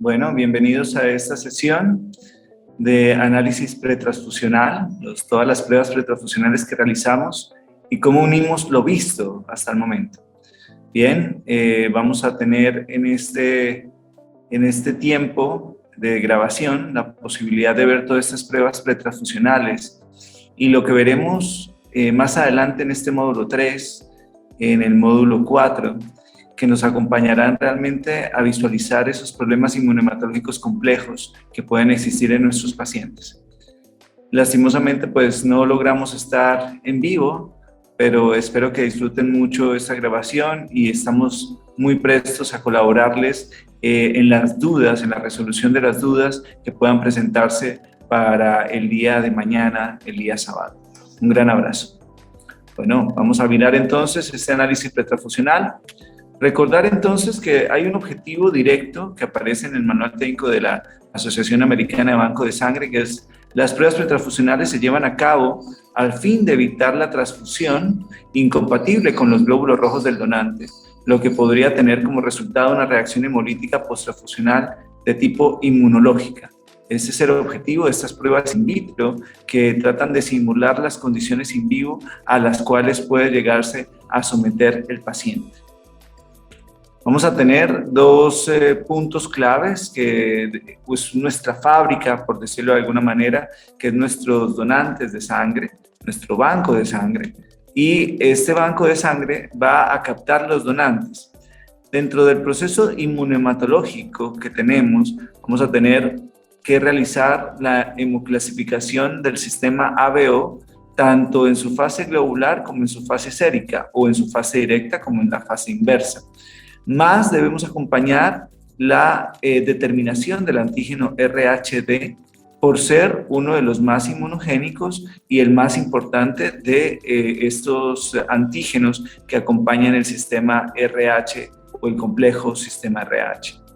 Bueno, bienvenidos a esta sesión de análisis pretransfusional, todas las pruebas pretransfusionales que realizamos y cómo unimos lo visto hasta el momento. Bien, vamos a tener en este tiempo de grabación la posibilidad de ver todas estas pruebas pretransfusionales y lo que veremos más adelante en este módulo 3, en el módulo 4, que nos acompañarán realmente a visualizar esos problemas inmunohematológicos complejos que pueden existir en nuestros pacientes. Lastimosamente, pues no logramos estar en vivo, pero espero que disfruten mucho esta grabación y estamos muy prestos a colaborarles en las dudas, en la resolución de las dudas que puedan presentarse para el día de mañana, el día sábado. Un gran abrazo. Bueno, vamos a mirar entonces este análisis pretransfusional. Recordar entonces que hay un objetivo directo que aparece en el manual técnico de la Asociación Americana de Banco de Sangre, que es: las pruebas pretransfusionales se llevan a cabo al fin de evitar la transfusión incompatible con los glóbulos rojos del donante, lo que podría tener como resultado una reacción hemolítica posttransfusional de tipo inmunológica. Ese es el objetivo de estas pruebas in vitro, que tratan de simular las condiciones in vivo a las cuales puede llegarse a someter el paciente. Vamos a tener dos puntos claves, que pues nuestra fábrica, por decirlo de alguna manera, que es nuestros donantes de sangre, nuestro banco de sangre, y este banco de sangre va a captar los donantes. Dentro del proceso inmunohematológico que tenemos, vamos a tener que realizar la hemoclasificación del sistema ABO, tanto en su fase globular como en su fase sérica, o en su fase directa como en la fase inversa. Más debemos acompañar la determinación del antígeno RHD por ser uno de los más inmunogénicos y el más importante de estos antígenos que acompañan el sistema RH o el complejo sistema RH.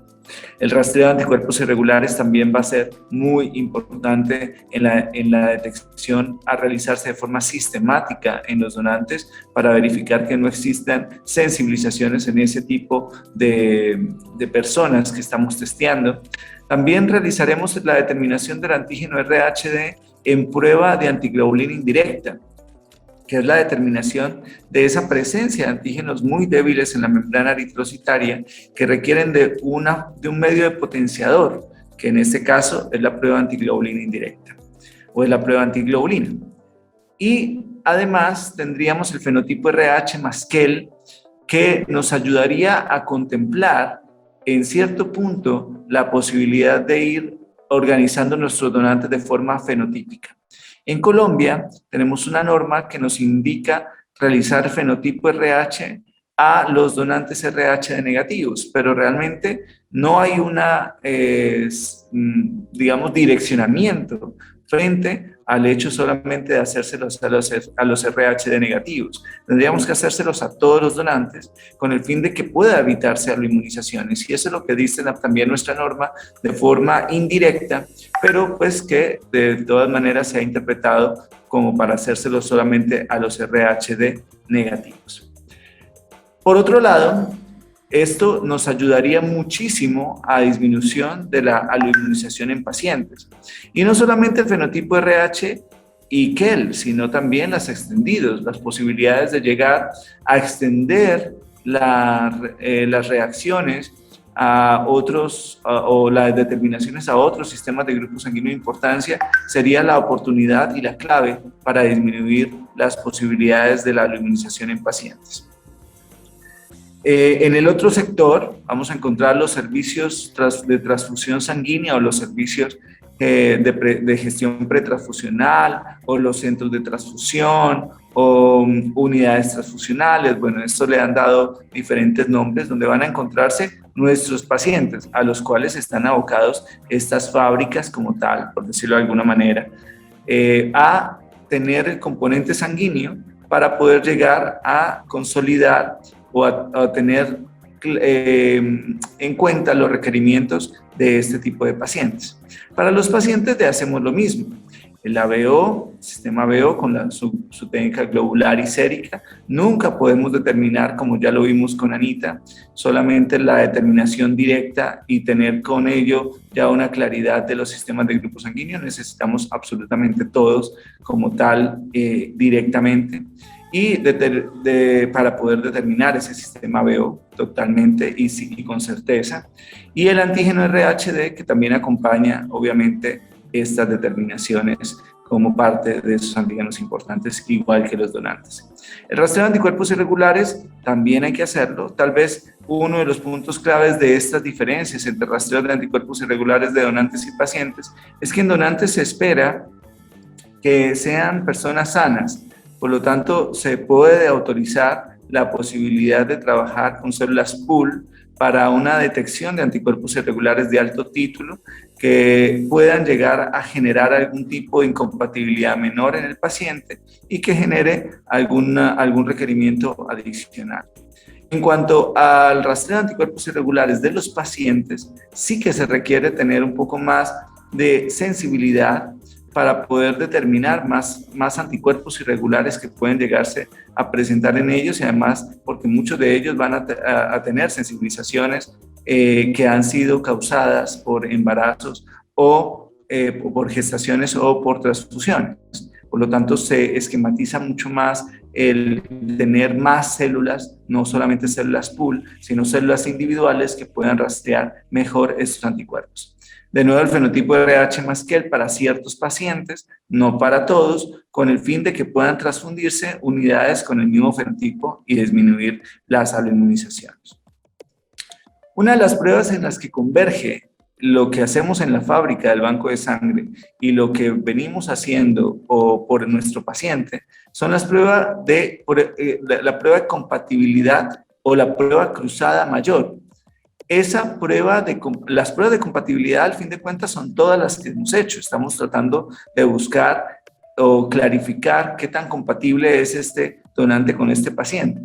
El rastreo de anticuerpos irregulares también va a ser muy importante en la detección a realizarse de forma sistemática en los donantes para verificar que no existan sensibilizaciones en ese tipo de personas que estamos testeando. También realizaremos la determinación del antígeno RHD en prueba de antiglobulina indirecta, que es la determinación de esa presencia de antígenos muy débiles en la membrana eritrocitaria que requieren de un medio de potenciador, que en este caso es la prueba de antiglobulina indirecta o es la prueba de antiglobulina. Y además tendríamos el fenotipo RH Maskell, que nos ayudaría a contemplar en cierto punto la posibilidad de ir organizando nuestros donantes de forma fenotípica. En Colombia tenemos una norma que nos indica realizar fenotipo RH a los donantes RH de negativos, pero realmente no hay digamos, direccionamiento frente al hecho solamente de hacérselos a los RH de negativos. Tendríamos que hacérselos a todos los donantes con el fin de que pueda evitarse inmunizaciones, y eso es lo que dice también nuestra norma de forma indirecta, pero pues que de todas maneras se ha interpretado como para hacérselos solamente a los RHD negativos. Por otro lado, esto nos ayudaría muchísimo a disminución de la aloinmunización en pacientes. Y no solamente el fenotipo RH y KEL, sino también las extendidos, las posibilidades de llegar a extender las reacciones a otros o las determinaciones a otros sistemas de grupo sanguíneo de importancia, sería la oportunidad y la clave para disminuir las posibilidades de la aloinmunización en pacientes. En el otro sector vamos a encontrar los servicios de transfusión sanguínea o los servicios de gestión pretransfusional o los centros de transfusión o unidades transfusionales. Bueno, esto le han dado diferentes nombres, donde van a encontrarse nuestros pacientes a los cuales están abocados estas fábricas como tal, por decirlo de alguna manera, a tener el componente sanguíneo para poder llegar a consolidar o a tener en cuenta los requerimientos de este tipo de pacientes. Para los pacientes hacemos lo mismo. El ABO, el sistema ABO con su técnica globular y sérica, nunca podemos determinar, como ya lo vimos con Anita, solamente la determinación directa y tener con ello ya una claridad de los sistemas de grupo sanguíneo. Necesitamos absolutamente todos como tal directamente y para poder determinar ese sistema ABO totalmente y con certeza. Y el antígeno RHD, que también acompaña obviamente estas determinaciones como parte de esos antígenos importantes, igual que los donantes. El rastreo de anticuerpos irregulares también hay que hacerlo. Tal vez uno de los puntos claves de estas diferencias entre rastreos de anticuerpos irregulares de donantes y pacientes es que en donantes se espera que sean personas sanas, por lo tanto se puede autorizar la posibilidad de trabajar con células pool para una detección de anticuerpos irregulares de alto título que puedan llegar a generar algún tipo de incompatibilidad menor en el paciente y que genere algún requerimiento adicional. En cuanto al rastreo de anticuerpos irregulares de los pacientes, sí que se requiere tener un poco más de sensibilidad para poder determinar más anticuerpos irregulares que pueden llegarse a presentar en ellos y además porque muchos de ellos van a tener sensibilizaciones que han sido causadas por embarazos o por gestaciones o por transfusiones. Por lo tanto, se esquematiza mucho más el tener más células, no solamente células pool, sino células individuales que puedan rastrear mejor estos anticuerpos. De nuevo, el fenotipo RH+QEL para ciertos pacientes, no para todos, con el fin de que puedan transfundirse unidades con el mismo fenotipo y disminuir las aloinmunizaciones. Una de las pruebas en las que converge lo que hacemos en la fábrica del banco de sangre y lo que venimos haciendo por nuestro paciente son las pruebas la prueba de compatibilidad o la prueba cruzada mayor. Las pruebas de compatibilidad, al fin de cuentas, son todas las que hemos hecho. Estamos tratando de buscar o clarificar qué tan compatible es este donante con este paciente.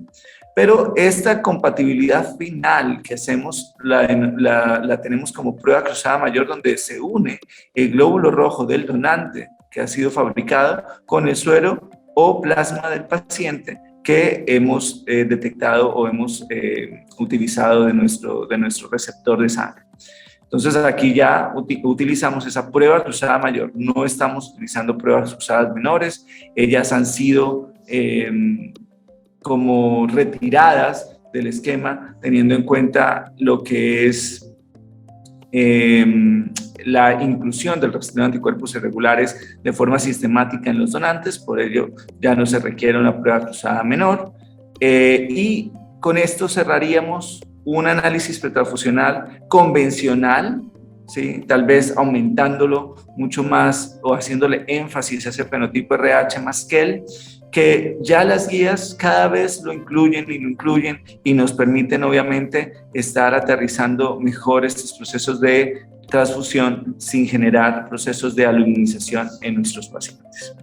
Pero esta compatibilidad final que hacemos la tenemos como prueba cruzada mayor, donde se une el glóbulo rojo del donante que ha sido fabricado con el suero o plasma del paciente que hemos detectado o hemos utilizado de nuestro receptor de sangre. Entonces aquí ya utilizamos esa prueba cruzada mayor, no estamos utilizando pruebas cruzadas menores, ellas han sido como retiradas del esquema teniendo en cuenta lo que es la inclusión del rastreo de anticuerpos irregulares de forma sistemática en los donantes, por ello ya no se requiere una prueba cruzada menor. Y con esto cerraríamos un análisis pretransfusional convencional, ¿sí? Tal vez aumentándolo mucho más o haciéndole énfasis a ese fenotipo RH+QEL, que ya las guías cada vez lo incluyen y nos permiten obviamente estar aterrizando mejor estos procesos de transfusión sin generar procesos de aluminización en nuestros pacientes.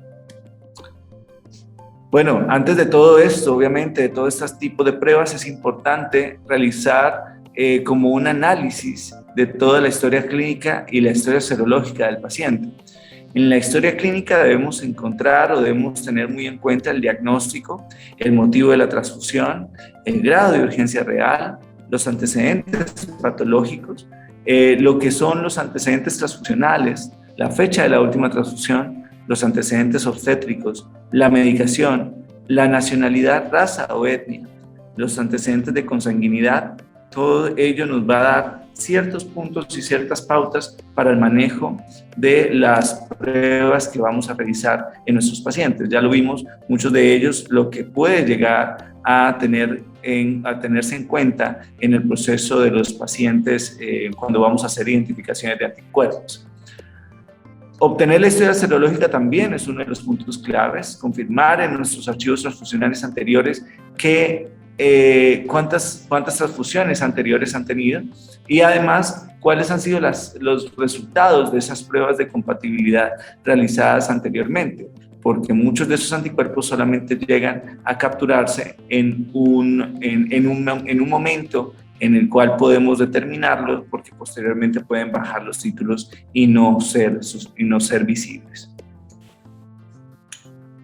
Bueno, antes de todo esto, obviamente, de todo este tipo de pruebas, es importante realizar como un análisis de toda la historia clínica y la historia serológica del paciente. En la historia clínica debemos encontrar o debemos tener muy en cuenta el diagnóstico, el motivo de la transfusión, el grado de urgencia real, los antecedentes patológicos, lo que son los antecedentes transfusionales, la fecha de la última transfusión, los antecedentes obstétricos, la medicación, la nacionalidad, raza o etnia, los antecedentes de consanguinidad. Todo ello nos va a dar ciertos puntos y ciertas pautas para el manejo de las pruebas que vamos a realizar en nuestros pacientes. Ya lo vimos, muchos de ellos, lo que puede llegar a tenerse en cuenta en el proceso de los pacientes cuando vamos a hacer identificaciones de anticuerpos. Obtener la historia serológica también es uno de los puntos claves, confirmar en nuestros archivos transfusionales anteriores cuántas transfusiones anteriores han tenido y además cuáles han sido los resultados de esas pruebas de compatibilidad realizadas anteriormente, porque muchos de esos anticuerpos solamente llegan a capturarse en un momento en el cual podemos determinarlos, porque posteriormente pueden bajar los títulos y no ser visibles.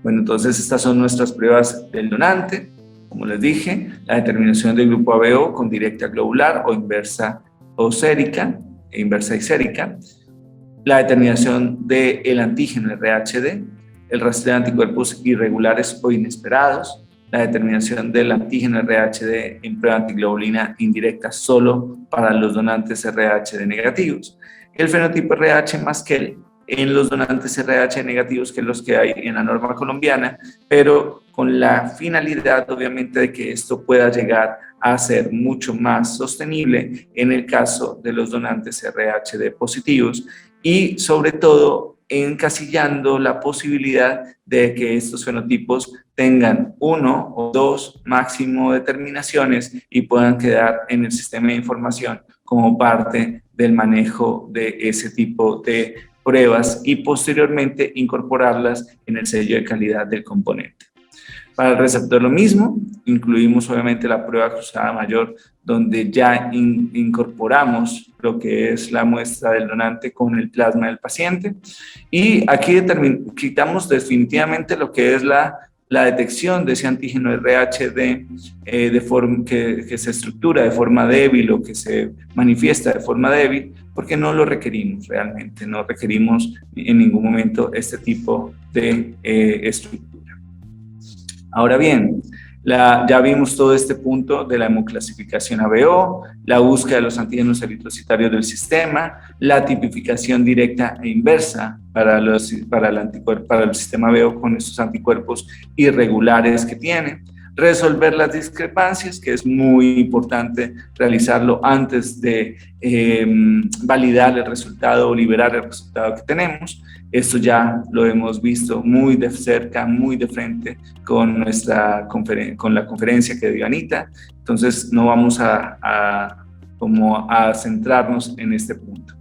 Bueno, entonces estas son nuestras pruebas del donante. Como les dije, la determinación del grupo ABO con directa globular o inversa o sérica, inversa y sérica, la determinación del antígeno RHD, el rastreo de anticuerpos irregulares o inesperados, la determinación del antígeno RHD en prueba antiglobulina indirecta solo para los donantes RHD negativos, el fenotipo RH más que en los donantes RH negativos que los que hay en la norma colombiana, pero con la finalidad obviamente de que esto pueda llegar a ser mucho más sostenible en el caso de los donantes RHD positivos y sobre todo encasillando la posibilidad de que estos fenotipos tengan 1 o 2 máximo determinaciones y puedan quedar en el sistema de información como parte del manejo de ese tipo de pruebas y posteriormente incorporarlas en el sello de calidad del componente. Para el receptor lo mismo, incluimos obviamente la prueba cruzada mayor, donde ya incorporamos lo que es la muestra del donante con el plasma del paciente. Y aquí quitamos definitivamente lo que es la detección de ese antígeno RHD que se estructura de forma débil o que se manifiesta de forma débil, porque no lo requerimos realmente, no requerimos en ningún momento este tipo de estructura. Ahora bien, ya vimos todo este punto de la hemoclasificación ABO, la búsqueda de los antígenos eritrocitarios del sistema, la tipificación directa e inversa para el sistema ABO con estos anticuerpos irregulares que tiene, resolver las discrepancias, que es muy importante realizarlo antes de validar el resultado o liberar el resultado que tenemos. Esto ya lo hemos visto muy de cerca, muy de frente con la conferencia que dio Anita, entonces no vamos a centrarnos en este punto.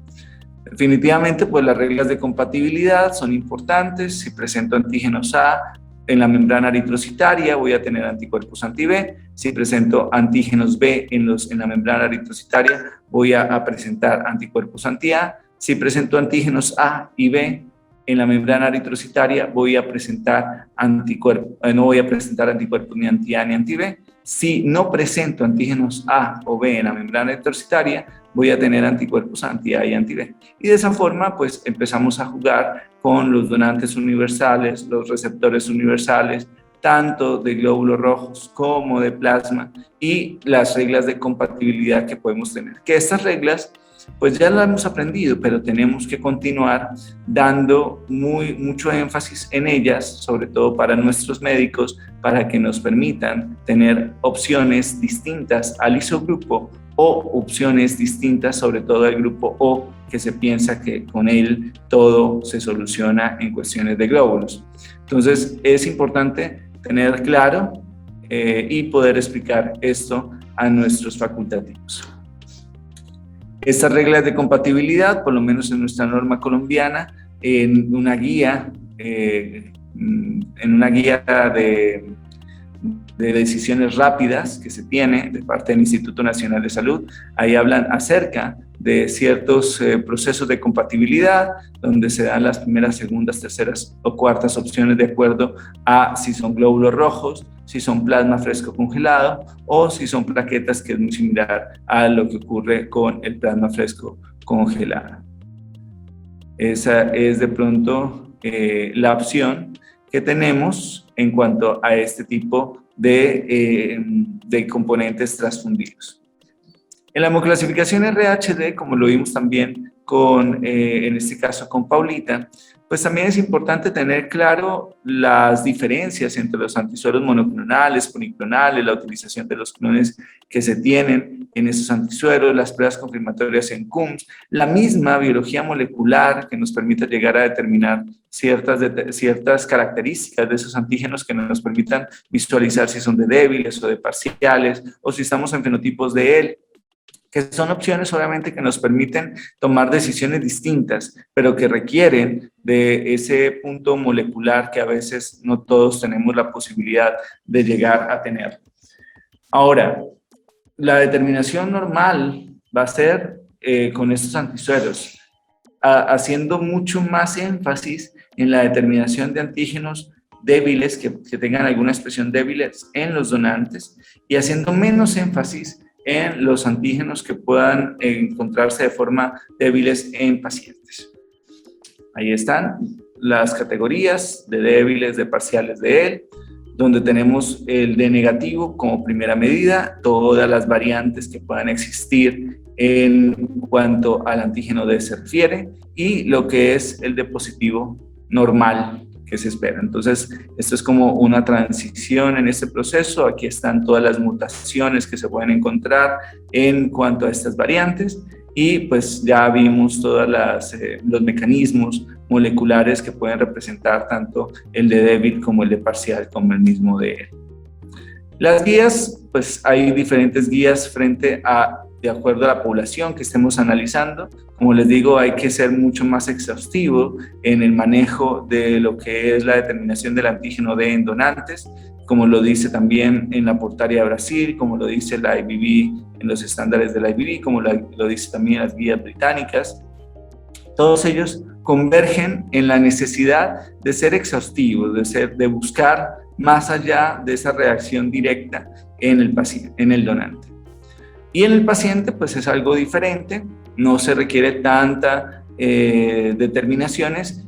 Definitivamente, pues las reglas de compatibilidad son importantes. Si presento antígenos A en la membrana eritrocitaria, voy a tener anticuerpos anti-B. Si presento antígenos B en la membrana eritrocitaria, voy a presentar anticuerpos anti-A. Si presento antígenos A y B en la membrana eritrocitaria, voy a presentar no voy a presentar anticuerpos ni anti-A ni anti-B. Si no presento antígenos A o B en la membrana eritrocitaria, voy a tener anticuerpos anti-A y anti-B. Y de esa forma, pues empezamos a jugar con los donantes universales, los receptores universales, tanto de glóbulos rojos como de plasma, y las reglas de compatibilidad que podemos tener. Que estas reglas, pues ya las hemos aprendido, pero tenemos que continuar dando mucho énfasis en ellas, sobre todo para nuestros médicos, para que nos permitan tener opciones distintas al isogrupo o opciones distintas, sobre todo al grupo O, que se piensa que con él todo se soluciona en cuestiones de glóbulos. Entonces es importante tener claro y poder explicar esto a nuestros facultativos. Estas reglas de compatibilidad, por lo menos en nuestra norma colombiana, en una guía de decisiones rápidas que se tiene de parte del Instituto Nacional de Salud, ahí hablan acerca de ciertos procesos de compatibilidad, donde se dan las primeras, segundas, terceras o cuartas opciones de acuerdo a si son glóbulos rojos, si son plasma fresco congelado o si son plaquetas, que es muy similar a lo que ocurre con el plasma fresco congelado. Esa es de pronto la opción que tenemos en cuanto a este tipo de componentes transfundidos. En la hemoclasificación RHD, como lo vimos también en este caso con Paulita, pues también es importante tener claro las diferencias entre los antisueros monoclonales, policlonales, la utilización de los clones que se tienen en esos antisueros, las pruebas confirmatorias en CUMS, la misma biología molecular que nos permite llegar a determinar ciertas características de esos antígenos que nos permitan visualizar si son de débiles o de parciales, o si estamos en fenotipos de él, que son opciones obviamente que nos permiten tomar decisiones distintas, pero que requieren de ese punto molecular que a veces no todos tenemos la posibilidad de llegar a tener. Ahora, la determinación normal va a ser con estos antisueros, haciendo mucho más énfasis en la determinación de antígenos débiles, que tengan alguna expresión débiles en los donantes y haciendo menos énfasis en los antígenos que puedan encontrarse de forma débiles en pacientes. Ahí están las categorías de débiles, de parciales de él, donde tenemos el de negativo como primera medida, todas las variantes que puedan existir en cuanto al antígeno D se refiere, y lo que es el de positivo normal que se espera. Entonces, esto es como una transición en este proceso. Aquí están todas las mutaciones que se pueden encontrar en cuanto a estas variantes, y pues ya vimos todos los mecanismos moleculares que pueden representar tanto el de débil como el de parcial, como el mismo de él. Las guías, pues hay diferentes guías de acuerdo a la población que estemos analizando. Como les digo, hay que ser mucho más exhaustivo en el manejo de lo que es la determinación del antígeno D en donantes, como lo dice también en la Portaria de Brasil, como lo dice la IBV en los estándares de la IBV, como lo dice también las guías británicas. Todos ellos convergen en la necesidad de ser exhaustivos, de buscar más allá de esa reacción directa en el paciente, en el donante. Y en el paciente, pues es algo diferente, no se requiere tanta determinaciones.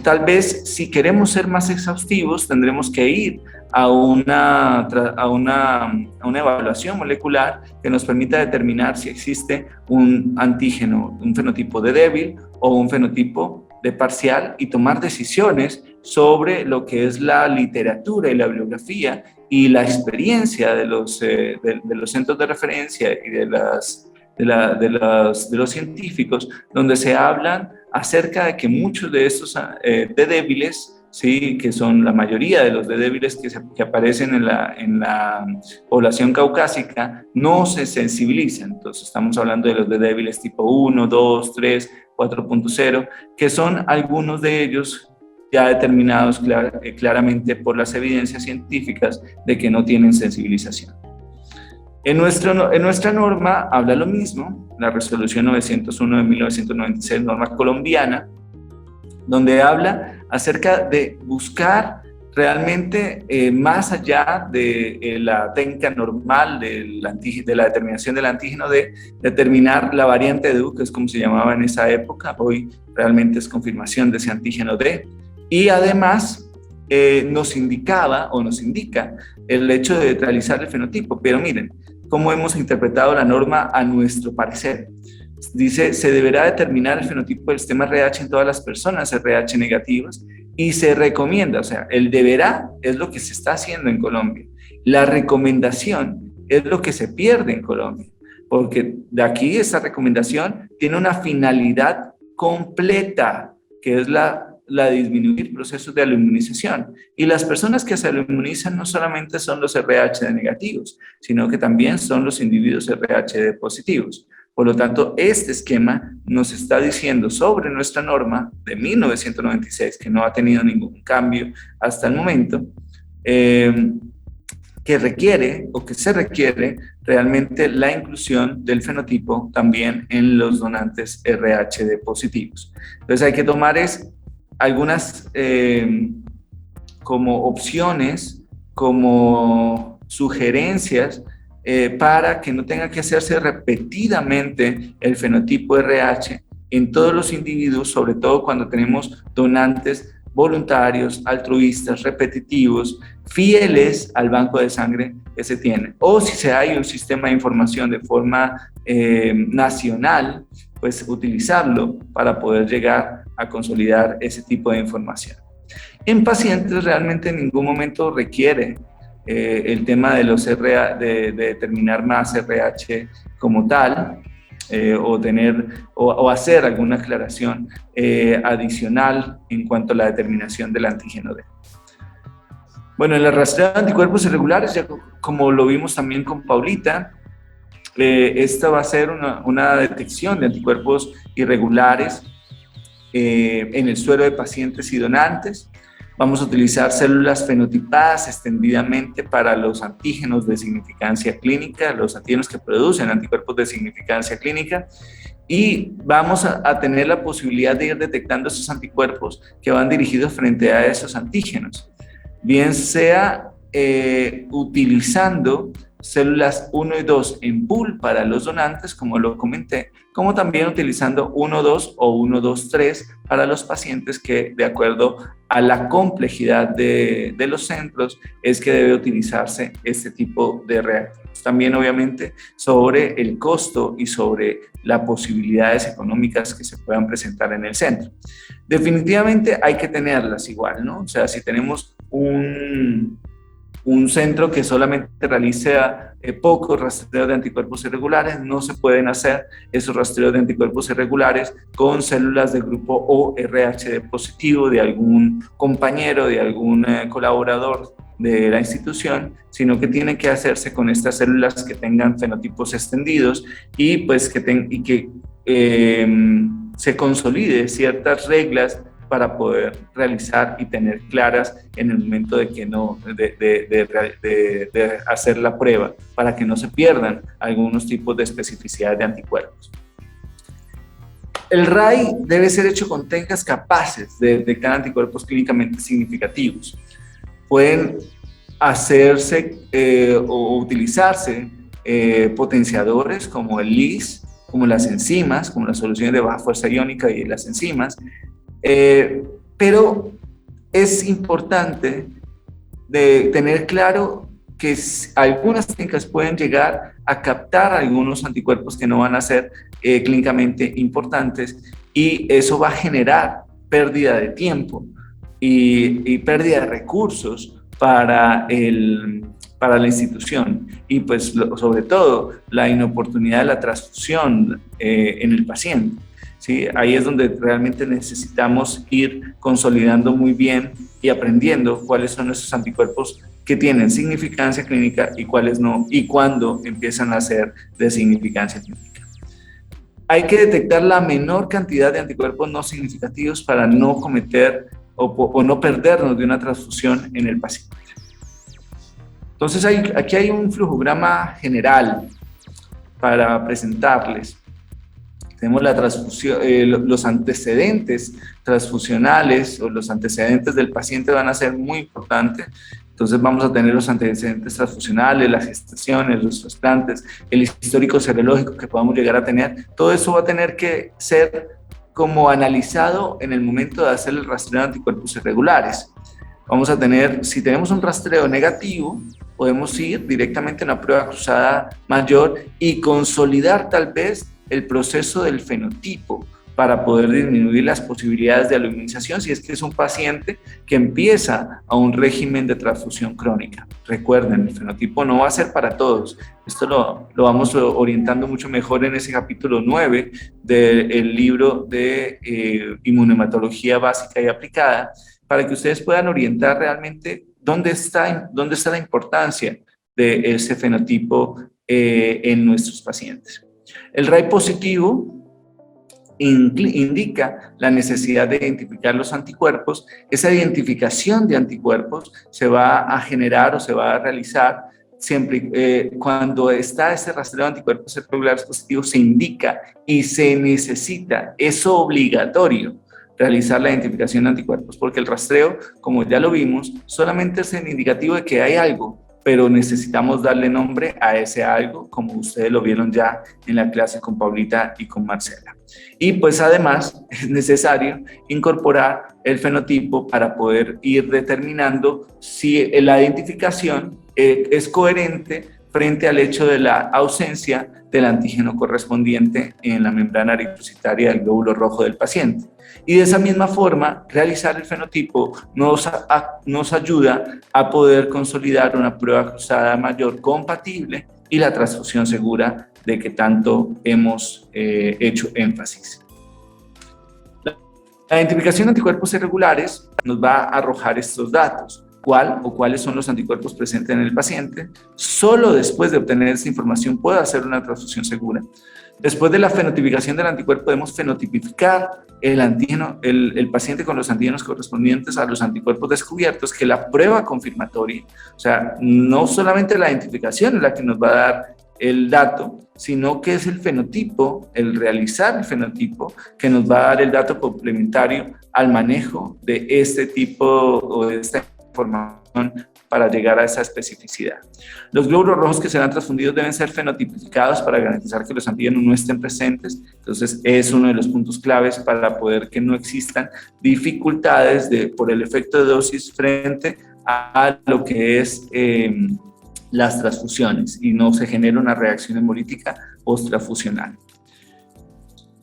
Tal vez si queremos ser más exhaustivos, tendremos que ir a una evaluación molecular que nos permita determinar si existe un antígeno, un fenotipo de débil o un fenotipo de parcial, y tomar decisiones sobre lo que es la literatura y la bibliografía y la experiencia de los centros de referencia y de los científicos, donde se hablan acerca de que muchos de estos de débiles, sí, que son la mayoría de los de débiles que aparecen en la población caucásica, no se sensibilizan. Entonces estamos hablando de los de débiles tipo 1, 2, 3, 4.0, que son algunos de ellos ya determinados claramente por las evidencias científicas de que no tienen sensibilización. En nuestra norma habla lo mismo, la resolución 901 de 1996, norma colombiana, donde habla acerca de buscar realmente más allá de la técnica normal de la determinación del antígeno D, determinar la variante DU, que es como se llamaba en esa época. Hoy realmente es confirmación de ese antígeno D, y además nos indicaba o nos indica el hecho de realizar el fenotipo. Pero miren cómo hemos interpretado la norma a nuestro parecer. Dice, se deberá determinar el fenotipo del sistema RH en todas las personas RH negativas, y se recomienda, o sea, el deberá es lo que se está haciendo en Colombia. La recomendación es lo que se pierde en Colombia, porque de aquí esa recomendación tiene una finalidad completa, que es la disminuir procesos de aluminización. Y las personas que se aluminizan no solamente son los RH negativos, sino que también son los individuos RH positivos. Por lo tanto, este esquema nos está diciendo sobre nuestra norma de 1996, que no ha tenido ningún cambio hasta el momento, que requiere o que se requiere realmente la inclusión del fenotipo también en los donantes RH positivos. Entonces hay que tomar algunas como opciones, como sugerencias, para que no tenga que hacerse repetidamente el fenotipo RH en todos los individuos, sobre todo cuando tenemos donantes voluntarios, altruistas, repetitivos, fieles al banco de sangre que se tiene. O si hay un sistema de información de forma nacional, pues utilizarlo para poder llegar a consolidar ese tipo de información. En pacientes realmente en ningún momento requiere el tema de de determinar más RH como tal, o hacer alguna aclaración adicional en cuanto a la determinación del antígeno D. Bueno, en la rastreo de anticuerpos irregulares, ya como lo vimos también con Paulita, esta va a ser una detección de anticuerpos irregulares en el suero de pacientes y donantes. Vamos a utilizar células fenotipadas extendidamente para los antígenos de significancia clínica, los antígenos que producen anticuerpos de significancia clínica, y vamos a tener la posibilidad de ir detectando esos anticuerpos que van dirigidos frente a esos antígenos. bien sea utilizando células 1 y 2 en pool para los donantes, como lo comenté, como también utilizando 1-2 o 1-2-3 para los pacientes que, de acuerdo a la complejidad de los centros, es que debe utilizarse este tipo de reactivos. También, obviamente, sobre el costo y sobre las posibilidades económicas que se puedan presentar en el centro. Definitivamente hay que tenerlas igual, ¿no? O sea, si tenemos un centro que solamente realiza pocos rastreos de anticuerpos irregulares, no se pueden hacer esos rastreos de anticuerpos irregulares con células del grupo ORHD positivo de algún compañero, de algún colaborador de la institución, sino que tiene que hacerse con estas células que tengan fenotipos extendidos y pues que se consolide ciertas reglas para poder realizar y tener claras en el momento de que no, de hacer la prueba, para que no se pierdan algunos tipos de especificidad de anticuerpos. El RAI debe ser hecho con técnicas capaces de detectar anticuerpos clínicamente significativos. Pueden hacerse o utilizarse potenciadores como el LIS, como las enzimas, como las soluciones de baja fuerza iónica y las enzimas, pero es importante de tener claro que algunas técnicas pueden llegar a captar algunos anticuerpos que no van a ser clínicamente importantes, y eso va a generar pérdida de tiempo y pérdida de recursos para la institución, y pues sobre todo la inoportunidad de la transfusión en el paciente. ¿Sí? Ahí es donde realmente necesitamos ir consolidando muy bien y aprendiendo cuáles son esos anticuerpos que tienen significancia clínica y cuáles no, y cuándo empiezan a ser de significancia clínica. Hay que detectar la menor cantidad de anticuerpos no significativos para no cometer o no perdernos de una transfusión en el paciente. Entonces aquí hay un flujograma general para presentarles. Tenemos la transfusión, los antecedentes transfusionales o los antecedentes del paciente van a ser muy importantes. Entonces vamos a tener los antecedentes transfusionales, las gestaciones, los trasplantes, el histórico serológico que podamos llegar a tener. Todo eso va a tener que ser como analizado en el momento de hacer el rastreo de anticuerpos irregulares. Vamos a tener, si tenemos un rastreo negativo, podemos ir directamente a una prueba cruzada mayor y consolidar tal vez el proceso del fenotipo para poder disminuir las posibilidades de aluminización si es que es un paciente que empieza a un régimen de transfusión crónica. Recuerden, el fenotipo no va a ser para todos. Esto lo vamos orientando mucho mejor en ese capítulo 9 del libro de inmunohematología básica y aplicada, para que ustedes puedan orientar realmente dónde está la importancia de ese fenotipo en nuestros pacientes. El RAI positivo indica la necesidad de identificar los anticuerpos. Esa identificación de anticuerpos se va a generar o se va a realizar siempre cuando está ese rastreo de anticuerpos irregulares positivos, se indica y se necesita, es obligatorio realizar la identificación de anticuerpos, porque el rastreo, como ya lo vimos, solamente es el indicativo de que hay algo, pero necesitamos darle nombre a ese algo, como ustedes lo vieron ya en la clase con Paulita y con Marcela. Y pues además es necesario incorporar el fenotipo para poder ir determinando si la identificación es coherente frente al hecho de la ausencia del antígeno correspondiente en la membrana eritrocitaria del glóbulo rojo del paciente. Y de esa misma forma, realizar el fenotipo nos ayuda a poder consolidar una prueba cruzada mayor compatible y la transfusión segura de que tanto hemos hecho énfasis. La identificación de anticuerpos irregulares nos va a arrojar estos datos. ¿Cuál o cuáles son los anticuerpos presentes en el paciente? Solo después de obtener esta información puedo hacer una transfusión segura. Después de la fenotipicación del anticuerpo, podemos fenotipificar el antígeno, el paciente con los antígenos correspondientes a los anticuerpos descubiertos, que la prueba confirmatoria, o sea, no solamente la identificación es la que nos va a dar el dato, sino que es el fenotipo, el realizar el fenotipo, que nos va a dar el dato complementario al manejo de este tipo o de esta información para llegar a esa especificidad. Los glóbulos rojos que serán transfundidos deben ser fenotipificados para garantizar que los antígenos no estén presentes. Entonces, es uno de los puntos claves para poder que no existan dificultades por el efecto de dosis frente a lo que es las transfusiones y no se genera una reacción hemolítica post-transfusional.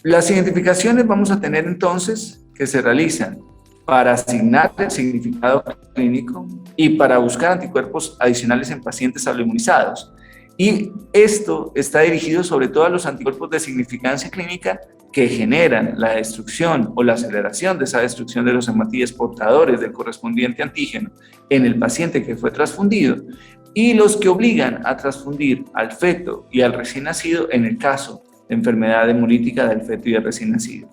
Las identificaciones vamos a tener entonces que se realizan para asignar el significado clínico y para buscar anticuerpos adicionales en pacientes inmunizados. Y esto está dirigido sobre todo a los anticuerpos de significancia clínica que generan la destrucción o la aceleración de esa destrucción de los hematíes portadores del correspondiente antígeno en el paciente que fue transfundido, y los que obligan a transfundir al feto y al recién nacido en el caso de enfermedad hemolítica del feto y del recién nacido.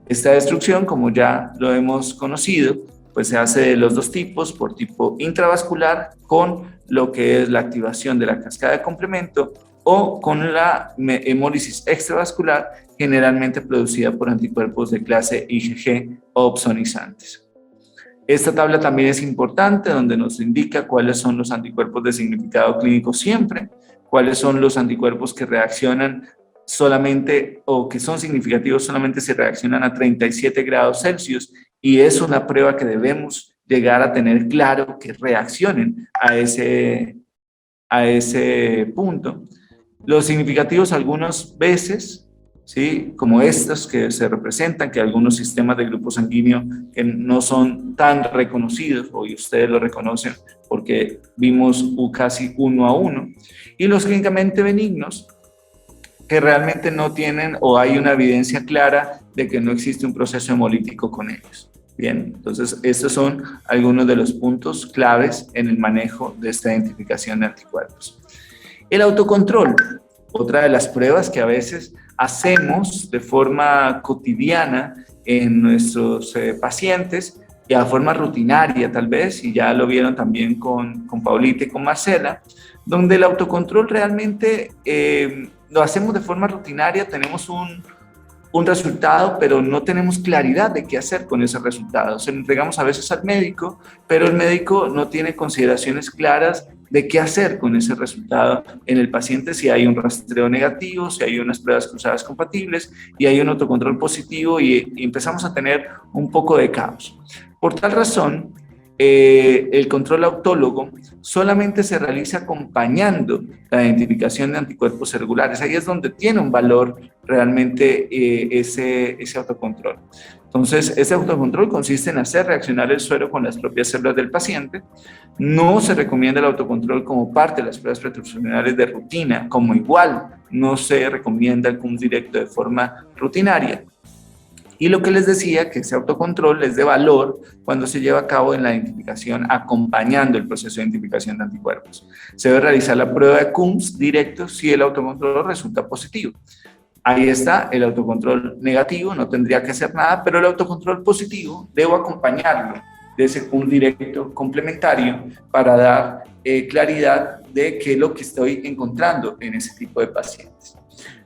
Esta destrucción, como ya lo hemos conocido, pues se hace de los dos tipos, por tipo intravascular, con lo que es la activación de la cascada de complemento, o con la hemólisis extravascular, generalmente producida por anticuerpos de clase IgG o opsonizantes. Esta tabla también es importante, donde nos indica cuáles son los anticuerpos de significado clínico siempre, cuáles son los anticuerpos que reaccionan solamente o que son significativos solamente si reaccionan a 37 grados Celsius, y es una prueba que debemos llegar a tener claro que reaccionen a ese punto. Los significativos algunas veces, ¿sí?, como estos que se representan, que algunos sistemas de grupo sanguíneo que no son tan reconocidos, hoy ustedes lo reconocen porque vimos casi 1 a 1, y los clínicamente benignos, que realmente no tienen o hay una evidencia clara de que no existe un proceso hemolítico con ellos. Bien, entonces estos son algunos de los puntos claves en el manejo de esta identificación de anticuerpos. El autocontrol, otra de las pruebas que a veces hacemos de forma cotidiana en nuestros pacientes, y a forma rutinaria tal vez, y ya lo vieron también con Paulita y con Marcela, donde el autocontrol realmente lo hacemos de forma rutinaria, tenemos un resultado, pero no tenemos claridad de qué hacer con ese resultado. Se lo entregamos a veces al médico, pero el médico no tiene consideraciones claras de qué hacer con ese resultado en el paciente, si hay un rastreo negativo, si hay unas pruebas cruzadas compatibles y hay un autocontrol positivo, y empezamos a tener un poco de caos. Por tal razón, el control autólogo solamente se realiza acompañando la identificación de anticuerpos celulares. Ahí es donde tiene un valor realmente ese autocontrol. Entonces, ese autocontrol consiste en hacer reaccionar el suero con las propias células del paciente. No se recomienda el autocontrol como parte de las pruebas pretransfusionales de rutina, como igual no se recomienda el CUM directo de forma rutinaria. Y lo que les decía, que ese autocontrol es de valor cuando se lleva a cabo en la identificación, acompañando el proceso de identificación de anticuerpos. Se debe realizar la prueba de CUMS directo si el autocontrol resulta positivo. Ahí está el autocontrol negativo, no tendría que hacer nada, pero el autocontrol positivo debo acompañarlo de ese CUM directo complementario para dar claridad de qué es lo que estoy encontrando en ese tipo de pacientes.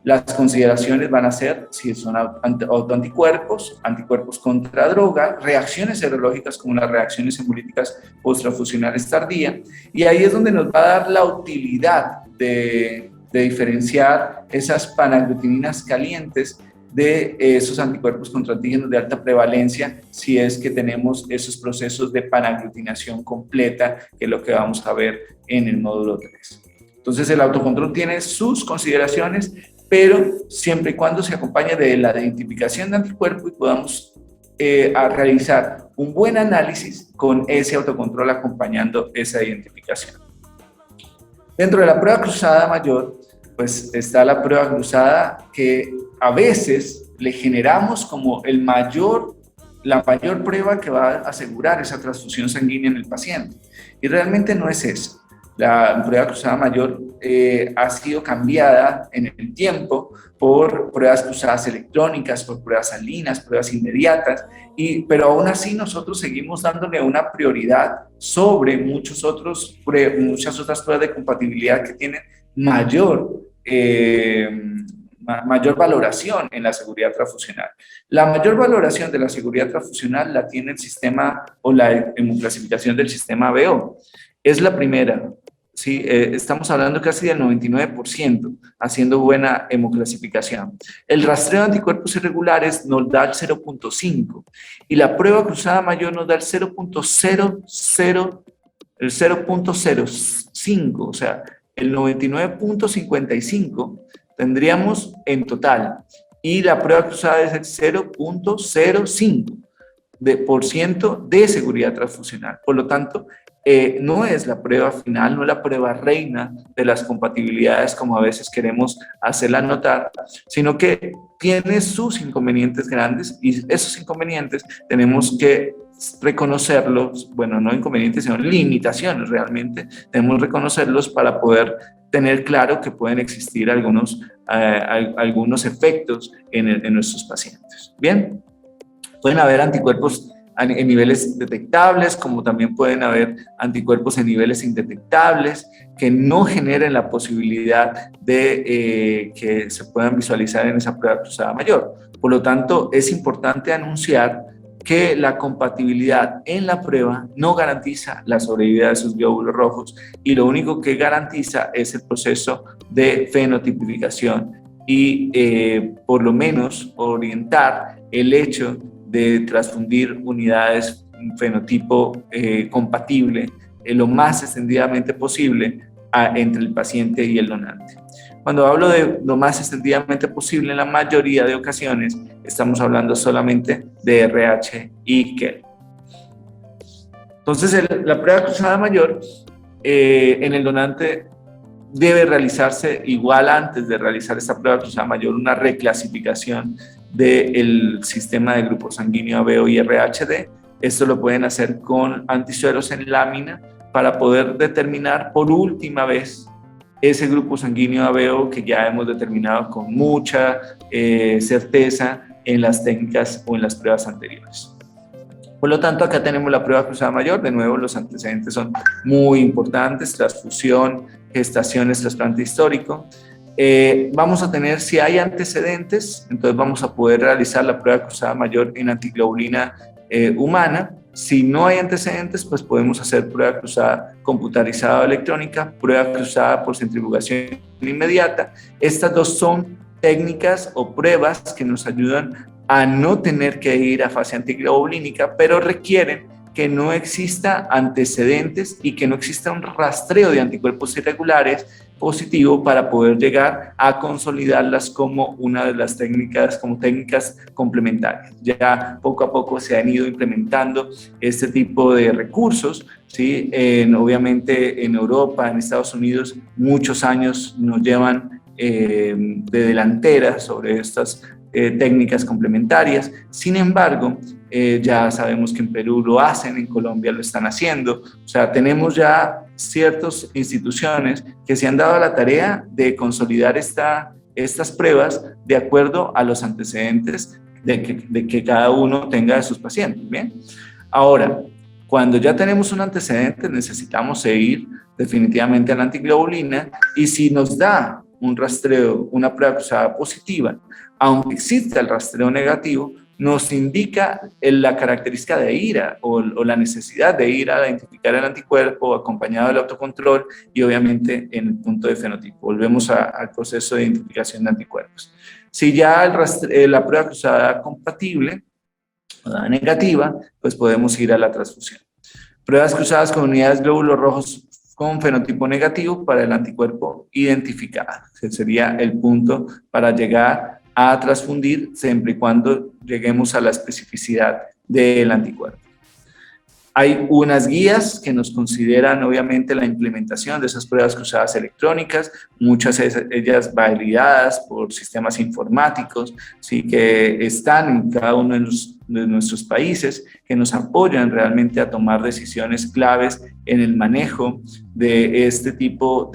Las consideraciones van a ser si son autoanticuerpos, anticuerpos contra droga, reacciones serológicas como las reacciones hemolíticas post-transfusionales tardías, y ahí es donde nos va a dar la utilidad de diferenciar esas panaglutininas calientes de esos anticuerpos contra antígenos de alta prevalencia, si es que tenemos esos procesos de panaglutinación completa, que es lo que vamos a ver en el módulo 3. Entonces el autocontrol tiene sus consideraciones, pero siempre y cuando se acompañe de la identificación de anticuerpo y podamos realizar un buen análisis con ese autocontrol acompañando esa identificación. Dentro de la prueba cruzada mayor, pues está la prueba cruzada que a veces le generamos como la mayor prueba que va a asegurar esa transfusión sanguínea en el paciente. Y realmente no es eso. La prueba cruzada mayor ha sido cambiada en el tiempo por pruebas cruzadas electrónicas, por pruebas salinas, pruebas inmediatas, pero aún así nosotros seguimos dándole una prioridad sobre muchas otras pruebas de compatibilidad que tienen mayor mayor valoración en la seguridad transfusional. La mayor valoración de la seguridad transfusional la tiene el sistema o la hemoclasificación del sistema ABO. Es la primera. Sí, estamos hablando casi del 99% haciendo buena hemoclasificación. El rastreo de anticuerpos irregulares nos da el 0.5 y la prueba cruzada mayor nos da el 0.05, o sea, el 99.55 tendríamos en total y la prueba cruzada es el 0.05% de seguridad transfusional. Por lo tanto, no es la prueba final, no es la prueba reina de las compatibilidades como a veces queremos hacerla notar, sino que tiene sus inconvenientes grandes y esos inconvenientes tenemos que reconocerlos, bueno, no inconvenientes, sino limitaciones realmente, debemos reconocerlos para poder tener claro que pueden existir algunos efectos en nuestros pacientes. Bien, pueden haber anticuerpos en niveles detectables, como también pueden haber anticuerpos en niveles indetectables que no generen la posibilidad de que se puedan visualizar en esa prueba cruzada mayor. Por lo tanto, es importante anunciar que la compatibilidad en la prueba no garantiza la sobrevida de esos glóbulos rojos y lo único que garantiza es el proceso de fenotipificación y por lo menos orientar el hecho de transfundir unidades fenotipo compatible lo más extendidamente posible entre el paciente y el donante. Cuando hablo de lo más extendidamente posible, en la mayoría de ocasiones estamos hablando solamente de RH y KEL. Entonces, la prueba cruzada mayor en el donante debe realizarse igual antes de realizar esta prueba cruzada mayor, una reclasificación del sistema de grupo sanguíneo ABO y RHD. Esto lo pueden hacer con antisueros en lámina para poder determinar por última vez ese grupo sanguíneo ABO que ya hemos determinado con mucha certeza en las técnicas o en las pruebas anteriores. Por lo tanto, acá tenemos la prueba cruzada mayor. De nuevo, los antecedentes son muy importantes: transfusión, gestaciones, trasplante histórico. Vamos a tener, si hay antecedentes, entonces vamos a poder realizar la prueba cruzada mayor en antiglobulina humana. Si no hay antecedentes, pues podemos hacer prueba cruzada computarizada o electrónica, prueba cruzada por centrifugación inmediata. Estas dos son técnicas o pruebas que nos ayudan a no tener que ir a fase antiglobulínica, pero requieren que no exista antecedentes y que no exista un rastreo de anticuerpos irregulares positivo para poder llegar a consolidarlas como una de las técnicas, como técnicas complementarias. Ya poco a poco se han ido implementando este tipo de recursos, ¿sí? Obviamente en Europa, en Estados Unidos, muchos años nos llevan de delantera sobre estas técnicas complementarias. Sin embargo, ya sabemos que en Perú lo hacen, en Colombia lo están haciendo. O sea, tenemos ya ciertas instituciones que se han dado la tarea de consolidar estas pruebas de acuerdo a los antecedentes de que cada uno tenga de sus pacientes. Bien, ahora, cuando ya tenemos un antecedente, necesitamos seguir definitivamente a la antiglobulina y si nos da un rastreo, una prueba cruzada positiva, aunque exista el rastreo negativo, nos indica la característica de ir o la necesidad de ir a identificar el anticuerpo acompañado del autocontrol y obviamente en el punto de fenotipo. Volvemos al proceso de identificación de anticuerpos. Si ya la prueba cruzada compatible o negativa, pues podemos ir a la transfusión. Pruebas cruzadas con unidades glóbulos rojos con fenotipo negativo para el anticuerpo identificado. Ese sería el punto para llegar a transfundir siempre y cuando lleguemos a la especificidad del anticuerpo. Hay unas guías que nos consideran obviamente la implementación de esas pruebas cruzadas electrónicas, muchas de ellas validadas por sistemas informáticos, ¿sí? Que están en cada uno de nuestros países, que nos apoyan realmente a tomar decisiones claves en el manejo de este tipo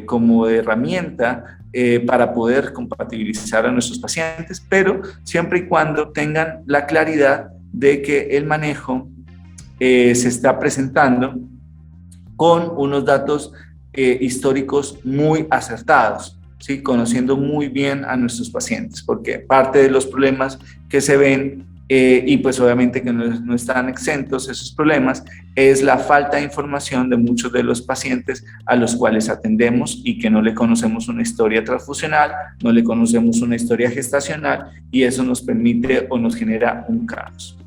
como de herramienta para poder compatibilizar a nuestros pacientes, pero siempre y cuando tengan la claridad de que el manejo se está presentando con unos datos históricos muy acertados. ¿sí? Conociendo muy bien a nuestros pacientes, porque parte de los problemas que se ven, y pues obviamente que no están exentos esos problemas, es la falta de información de muchos de los pacientes a los cuales atendemos y que no le conocemos una historia transfusional, no le conocemos una historia gestacional, y eso nos permite o nos genera un caos.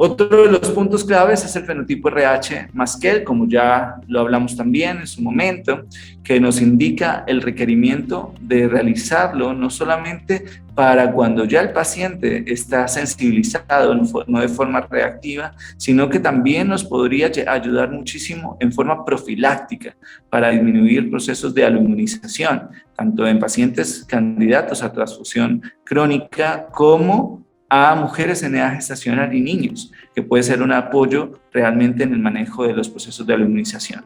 Otro de los puntos claves es el fenotipo RH+QEL, como ya lo hablamos también en su momento, que nos indica el requerimiento de realizarlo no solamente para cuando ya el paciente está sensibilizado, no de forma reactiva, sino que también nos podría ayudar muchísimo en forma profiláctica para disminuir procesos de aluminización, tanto en pacientes candidatos a transfusión crónica como a mujeres en edad gestacional y niños, que puede ser un apoyo realmente en el manejo de los procesos de aluminización.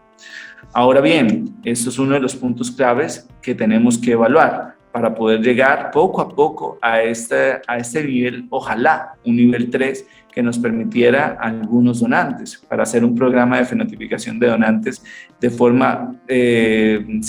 Ahora bien, esto es uno de los puntos claves que tenemos que evaluar para poder llegar poco a poco a este nivel, ojalá un nivel 3, que nos permitiera a algunos donantes, para hacer un programa de fenotipicación de donantes de forma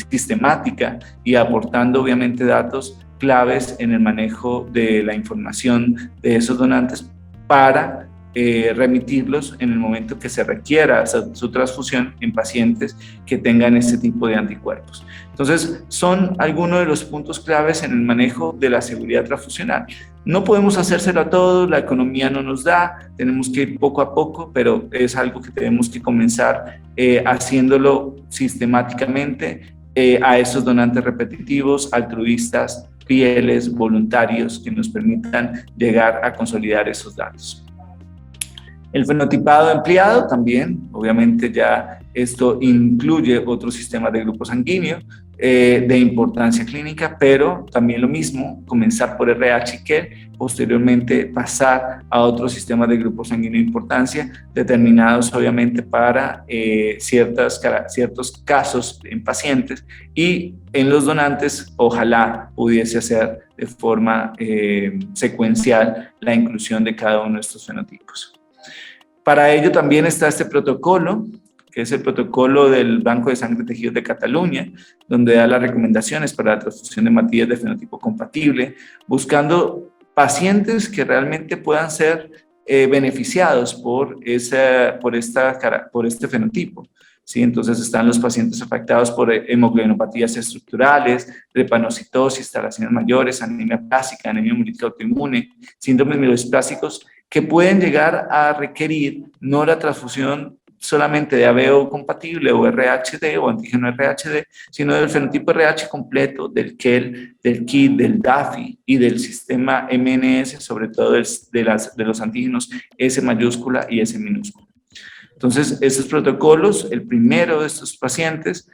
sistemática y aportando obviamente datos claves en el manejo de la información de esos donantes para remitirlos en el momento que se requiera su transfusión en pacientes que tengan este tipo de anticuerpos. Entonces, son algunos de los puntos claves en el manejo de la seguridad transfusional. No podemos hacérselo a todos, la economía no nos da, tenemos que ir poco a poco, pero es algo que tenemos que comenzar haciéndolo sistemáticamente a esos donantes repetitivos, altruistas, fieles, voluntarios, que nos permitan llegar a consolidar esos datos. El fenotipado empleado también, obviamente ya esto incluye otros sistemas de grupo sanguíneo de importancia clínica, pero también lo mismo, comenzar por RH-QEL, posteriormente pasar a otros sistemas de grupo sanguíneo de importancia, determinados obviamente para ciertos casos en pacientes, y en los donantes ojalá pudiese hacer de forma secuencial la inclusión de cada uno de estos fenotipos. Para ello también está este protocolo, que es el protocolo del Banco de Sangre Tejidos de Cataluña, donde da las recomendaciones para la transfusión de hematíes de fenotipo compatible, buscando pacientes que realmente puedan ser beneficiados por este fenotipo. ¿Sí? Entonces están los pacientes afectados por hemoglobinopatías estructurales, drepanocitosis, talasemia mayores, anemia plástica, anemia hemolítica autoinmune, síndromes mielodisplasticos, que pueden llegar a requerir no la transfusión solamente de ABO compatible o RHD o antígeno RHD, sino del fenotipo RH completo, del QEL, del KIT, del DAFI y del sistema MNS, sobre todo de los antígenos S mayúscula y S minúscula. Entonces, estos protocolos, el primero de estos pacientes,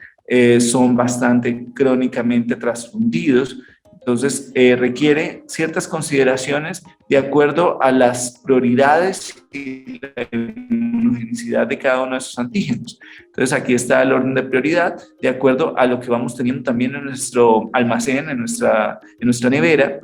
son bastante crónicamente transfundidos. Entonces, requiere ciertas consideraciones de acuerdo a las prioridades y la inmunogenicidad de cada uno de esos antígenos. Entonces, aquí está el orden de prioridad de acuerdo a lo que vamos teniendo también en nuestro almacén, en nuestra nevera,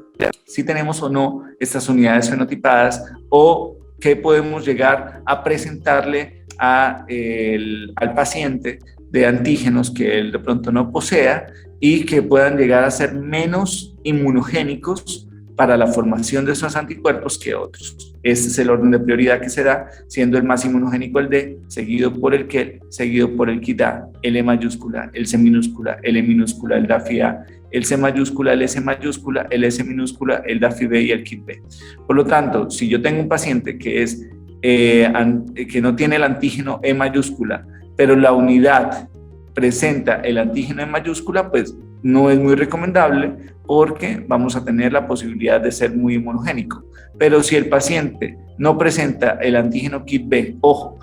si tenemos o no estas unidades fenotipadas o qué podemos llegar a presentarle al paciente de antígenos que él de pronto no posea y que puedan llegar a ser menos inmunogénicos para la formación de esos anticuerpos que otros. Este es el orden de prioridad que se da, siendo el más inmunogénico el D, seguido por el QEL, seguido por el KIT-A, el E mayúscula, el C minúscula, el E minúscula, el DAFI-A, el C mayúscula, el S mayúscula, el S minúscula, el DAFI-B y el KIT-B. Por lo tanto, si yo tengo un paciente que no tiene el antígeno E mayúscula, pero la unidad presenta el antígeno en mayúscula, pues no es muy recomendable porque vamos a tener la posibilidad de ser muy inmunogénico. Pero si el paciente no presenta el antígeno KIT-B, ojo,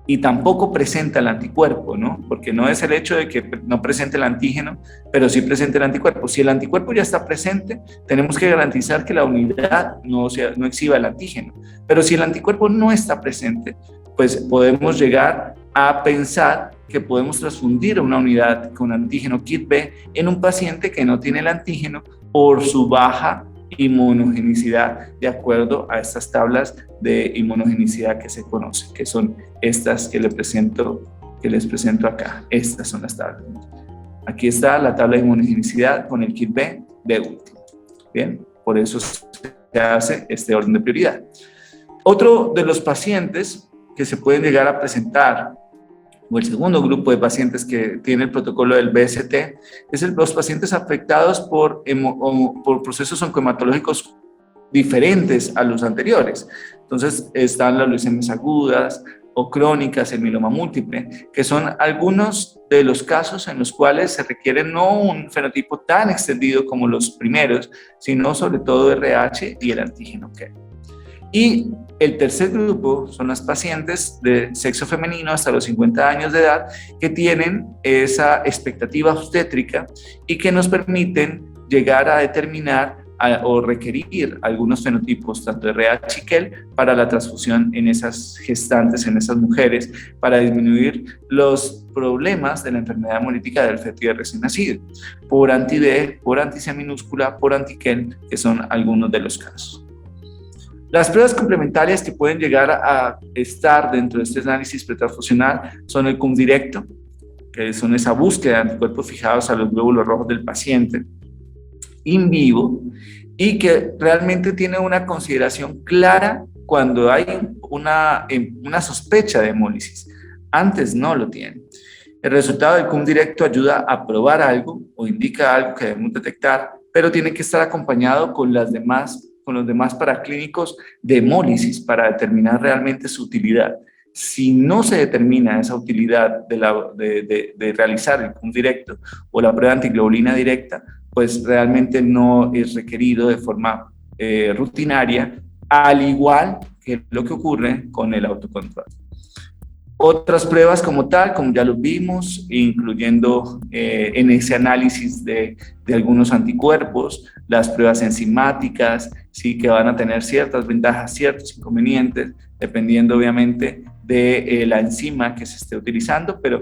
y tampoco presenta el anticuerpo, ¿no? Porque no es el hecho de que no presente el antígeno, pero sí presente el anticuerpo. Si el anticuerpo ya está presente, tenemos que garantizar que la unidad no exhiba el antígeno. Pero si el anticuerpo no está presente, pues podemos llegar a pensar que podemos transfundir una unidad con antígeno KIT-B en un paciente que no tiene el antígeno por su baja inmunogenicidad, de acuerdo a estas tablas de inmunogenicidad que se conocen, que son estas que les presento acá. Estas son las tablas. Aquí está la tabla de inmunogenicidad con el kit B de último. Bien, por eso se hace este orden de prioridad. Otro de los pacientes que se pueden llegar a presentar, o el segundo grupo de pacientes que tiene el protocolo del BST, es los pacientes afectados por procesos oncohematológicos diferentes a los anteriores. Entonces están las leucemias agudas o crónicas, el mieloma múltiple, que son algunos de los casos en los cuales se requiere no un fenotipo tan extendido como los primeros, sino sobre todo RH y el antígeno K. Y el tercer grupo son las pacientes de sexo femenino hasta los 50 años de edad que tienen esa expectativa obstétrica y que nos permiten llegar a determinar o requerir algunos fenotipos, tanto de RH y KEL, para la transfusión en esas gestantes, en esas mujeres, para disminuir los problemas de la enfermedad hemolítica del feto y del recién nacido, por anti-D, por anti-C minúscula, por anti-KEL, que son algunos de los casos. Las pruebas complementarias que pueden llegar a estar dentro de este análisis pretransfusional son el CUM directo, que son esa búsqueda de anticuerpos fijados a los glóbulos rojos del paciente, in vivo, y que realmente tiene una consideración clara cuando hay una sospecha de hemólisis. Antes no lo tiene. El resultado del CUM directo ayuda a probar algo o indica algo que debemos detectar, pero tiene que estar acompañado con los demás paraclínicos de hemólisis para determinar realmente su utilidad. Si no se determina esa utilidad de realizar el CUM directo o la prueba antiglobulina directa, pues realmente no es requerido de forma rutinaria, al igual que lo que ocurre con el autocontrol. Otras pruebas como tal, como ya lo vimos, incluyendo en ese análisis de algunos anticuerpos, las pruebas enzimáticas, sí, que van a tener ciertas ventajas, ciertos inconvenientes, dependiendo obviamente de la enzima que se esté utilizando, pero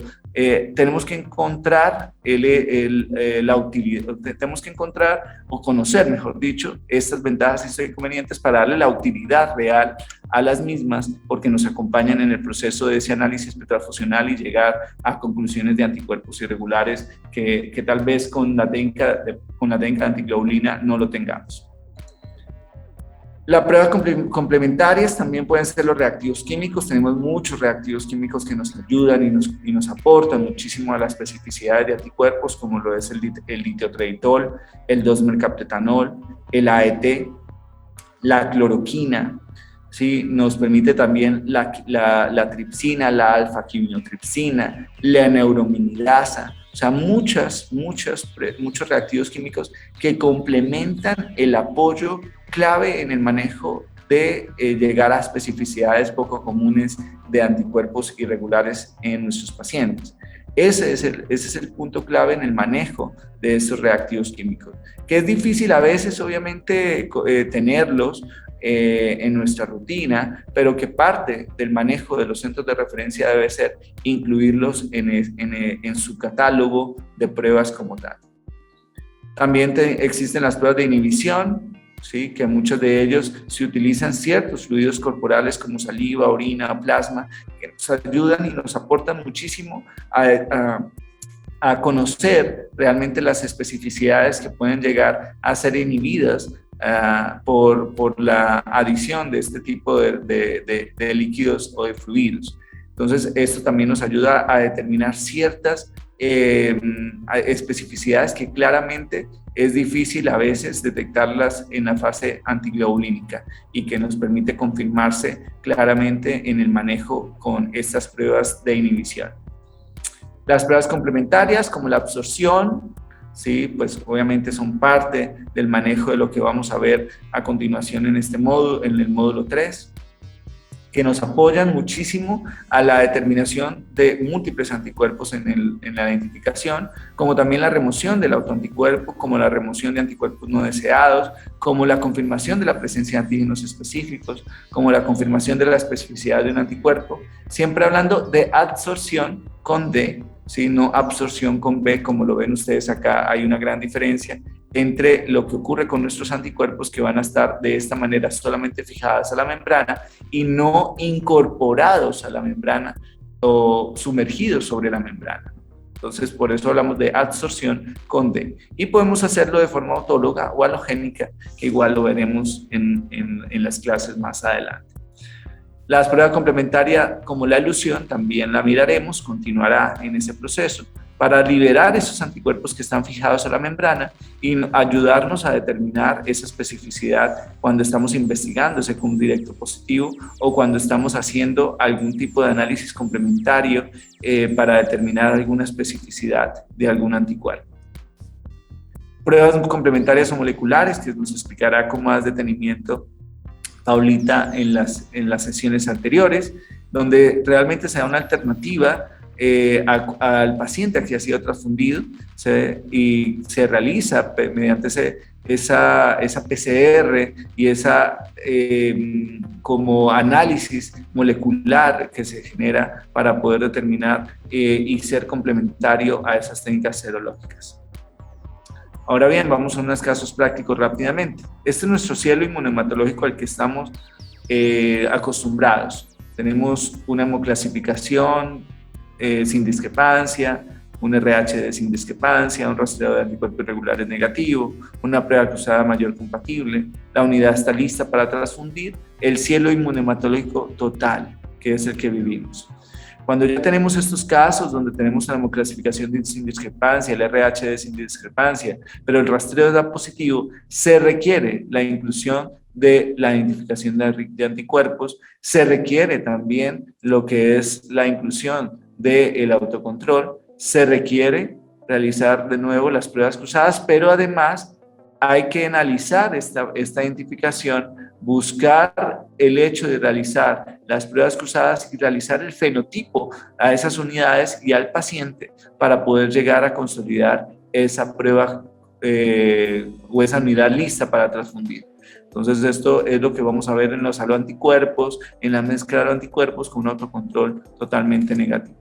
tenemos que encontrar la utilidad, tenemos que encontrar o conocer, mejor dicho, estas ventajas y estos inconvenientes para darle la utilidad real a las mismas, porque nos acompañan en el proceso de ese análisis pretransfusional y llegar a conclusiones de anticuerpos irregulares que tal vez con la técnica de antiglobulina no lo tengamos. Las pruebas complementarias también pueden ser los reactivos químicos. Tenemos muchos reactivos químicos que nos ayudan y nos aportan muchísimo a la especificidad de anticuerpos, como lo es el litiotrelitol, el 2-mercaptetanol, el AET, la cloroquina, ¿sí? Nos permite también la tripsina, la alfa-quimiotripsina, la neurominidasa. O sea, muchos reactivos químicos que complementan el apoyo clave en el manejo de llegar a especificidades poco comunes de anticuerpos irregulares en nuestros pacientes. Ese es el punto clave en el manejo de estos reactivos químicos, que es difícil a veces, obviamente, tenerlos en nuestra rutina, pero que parte del manejo de los centros de referencia debe ser incluirlos en su catálogo de pruebas como tal. También existen las pruebas de inhibición, ¿sí? Que muchos de ellos se utilizan ciertos fluidos corporales como saliva, orina, plasma, que nos ayudan y nos aportan muchísimo a conocer realmente las especificidades que pueden llegar a ser inhibidas por la adición de este tipo de líquidos o de fluidos. Entonces, esto también nos ayuda a determinar ciertas especificidades que claramente es difícil a veces detectarlas en la fase antiglobulínica y que nos permite confirmarse claramente en el manejo con estas pruebas de inhibición. Las pruebas complementarias, como la absorción, sí, pues obviamente son parte del manejo de lo que vamos a ver a continuación en este módulo, en el módulo 3, que nos apoyan muchísimo a la determinación de múltiples anticuerpos en la identificación, como también la remoción del autoanticuerpo, como la remoción de anticuerpos no deseados, como la confirmación de la presencia de antígenos específicos, como la confirmación de la especificidad de un anticuerpo, siempre hablando de absorción con D, ¿sí? No absorción con B, como lo ven ustedes acá. Hay una gran diferencia entre lo que ocurre con nuestros anticuerpos, que van a estar de esta manera solamente fijadas a la membrana y no incorporados a la membrana o sumergidos sobre la membrana. Entonces, por eso hablamos de adsorción con D. Y podemos hacerlo de forma autóloga o halogénica, que igual lo veremos en las clases más adelante. La prueba complementaria, como la elusión, también la miraremos, continuará en ese proceso para liberar esos anticuerpos que están fijados a la membrana y ayudarnos a determinar esa especificidad cuando estamos investigando ese CUM directo positivo o cuando estamos haciendo algún tipo de análisis complementario para determinar alguna especificidad de algún anticuerpo. Pruebas complementarias o moleculares, que nos explicará con más detenimiento Paulita en las sesiones anteriores, donde realmente se da una alternativa al paciente que ha sido transfundido y se realiza mediante esa PCR y esa como análisis molecular que se genera para poder determinar y ser complementario a esas técnicas serológicas. Ahora bien, vamos a unos casos prácticos rápidamente. Este es nuestro cielo inmunohematológico al que estamos acostumbrados. Tenemos una hemoclasificación sin discrepancia, un RH sin discrepancia, un rastreo de anticuerpos irregulares negativo, una prueba cruzada mayor compatible, la unidad está lista para transfundir, el cielo inmunohematológico total, que es el que vivimos. Cuando ya tenemos estos casos donde tenemos una hemoclasificación sin discrepancia, el RH sin discrepancia, pero el rastreo da positivo, se requiere la inclusión de la identificación de anticuerpos, se requiere también lo que es la inclusión del autocontrol, se requiere realizar de nuevo las pruebas cruzadas, pero además hay que analizar esta identificación, buscar el hecho de realizar las pruebas cruzadas y realizar el fenotipo a esas unidades y al paciente para poder llegar a consolidar esa prueba o esa unidad lista para transfundir. Entonces esto es lo que vamos a ver en los haloanticuerpos, en la mezcla de haloanticuerpos con un autocontrol totalmente negativo.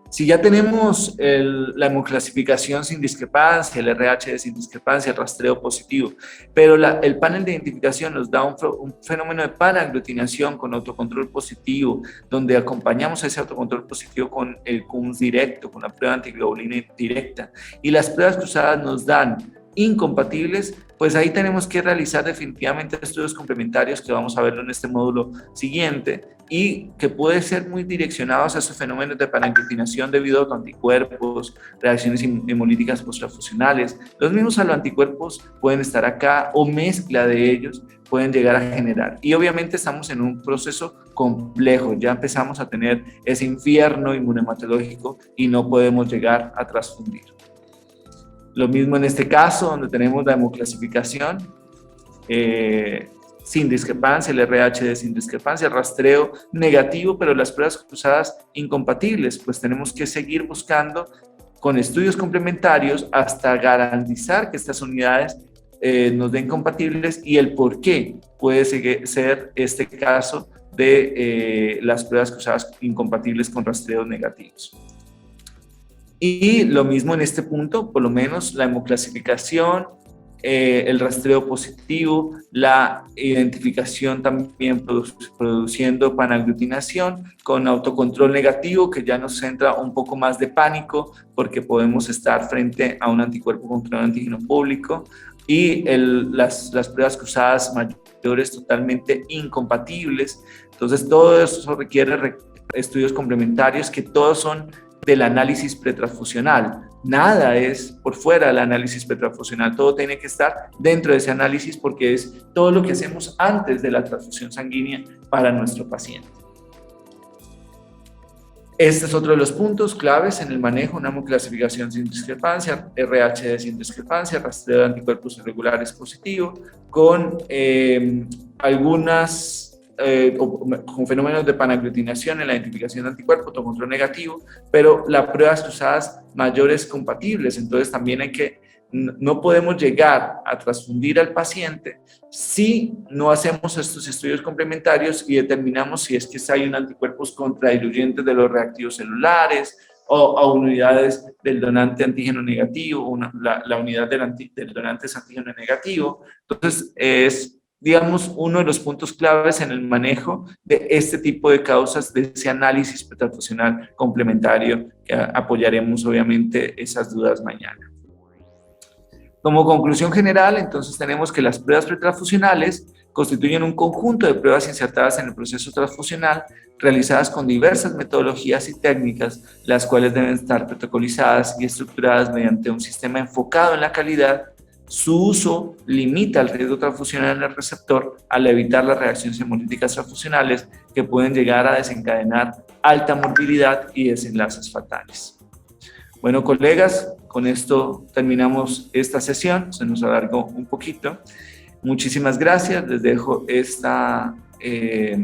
Si ya tenemos la hemoclasificación sin discrepancia, el RH sin discrepancia, el rastreo positivo, pero el panel de identificación nos da un fenómeno de panaglutinación con autocontrol positivo, donde acompañamos a ese autocontrol positivo con el CUMS directo, con la prueba antiglobulina directa, y las pruebas cruzadas nos dan incompatibles, pues ahí tenemos que realizar definitivamente estudios complementarios que vamos a verlo en este módulo siguiente y que pueden ser muy direccionados a esos fenómenos de panagglutinación debido a autoanticuerpos, reacciones hemolíticas posttransfusionales. Los mismos haloanticuerpos pueden estar acá o mezcla de ellos pueden llegar a generar. Y obviamente estamos en un proceso complejo, ya empezamos a tener ese infierno inmunohematológico y no podemos llegar a transfundir. Lo mismo en este caso, donde tenemos la hemoclasificación sin discrepancia, el RH sin discrepancia, el rastreo negativo, pero las pruebas cruzadas incompatibles, pues tenemos que seguir buscando con estudios complementarios hasta garantizar que estas unidades nos den compatibles y el por qué puede ser este caso de las pruebas cruzadas incompatibles con rastreos negativos. Y lo mismo en este punto, por lo menos la hemoclasificación, el rastreo positivo, la identificación también produciendo panaglutinación con autocontrol negativo, que ya nos entra un poco más de pánico porque podemos estar frente a un anticuerpo contra un antígeno público y las pruebas cruzadas mayores totalmente incompatibles. Entonces todo eso requiere estudios complementarios que todos son del análisis pretransfusional. Nada es por fuera del análisis pretransfusional, todo tiene que estar dentro de ese análisis porque es todo lo que hacemos antes de la transfusión sanguínea para nuestro paciente. Este es otro de los puntos claves en el manejo, una hemoclasificación sin discrepancia, RH sin discrepancia, rastreo de anticuerpos irregulares positivo, con con fenómenos de panaglutinación en la identificación de anticuerpos, autocontrol negativo, pero las pruebas cruzadas mayores compatibles. Entonces también no podemos llegar a transfundir al paciente si no hacemos estos estudios complementarios y determinamos si es que hay un anticuerpos contradiluyentes de los reactivos celulares o unidades del donante antígeno negativo, la unidad del donante es antígeno negativo. Entonces es digamos, uno de los puntos claves en el manejo de este tipo de causas, de ese análisis pretransfusional complementario, que apoyaremos obviamente esas dudas mañana. Como conclusión general, entonces tenemos que las pruebas pretransfusionales constituyen un conjunto de pruebas insertadas en el proceso transfusional, realizadas con diversas metodologías y técnicas, las cuales deben estar protocolizadas y estructuradas mediante un sistema enfocado en la calidad. Su uso limita el riesgo transfusional en el receptor al evitar las reacciones hemolíticas transfusionales que pueden llegar a desencadenar alta morbilidad y desenlaces fatales. Bueno, colegas, con esto terminamos esta sesión, se nos alargó un poquito. Muchísimas gracias, les dejo esta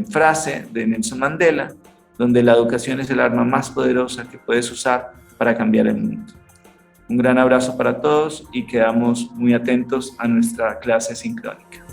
frase de Nelson Mandela, donde la educación es el arma más poderosa que puedes usar para cambiar el mundo. Un gran abrazo para todos y quedamos muy atentos a nuestra clase sincrónica.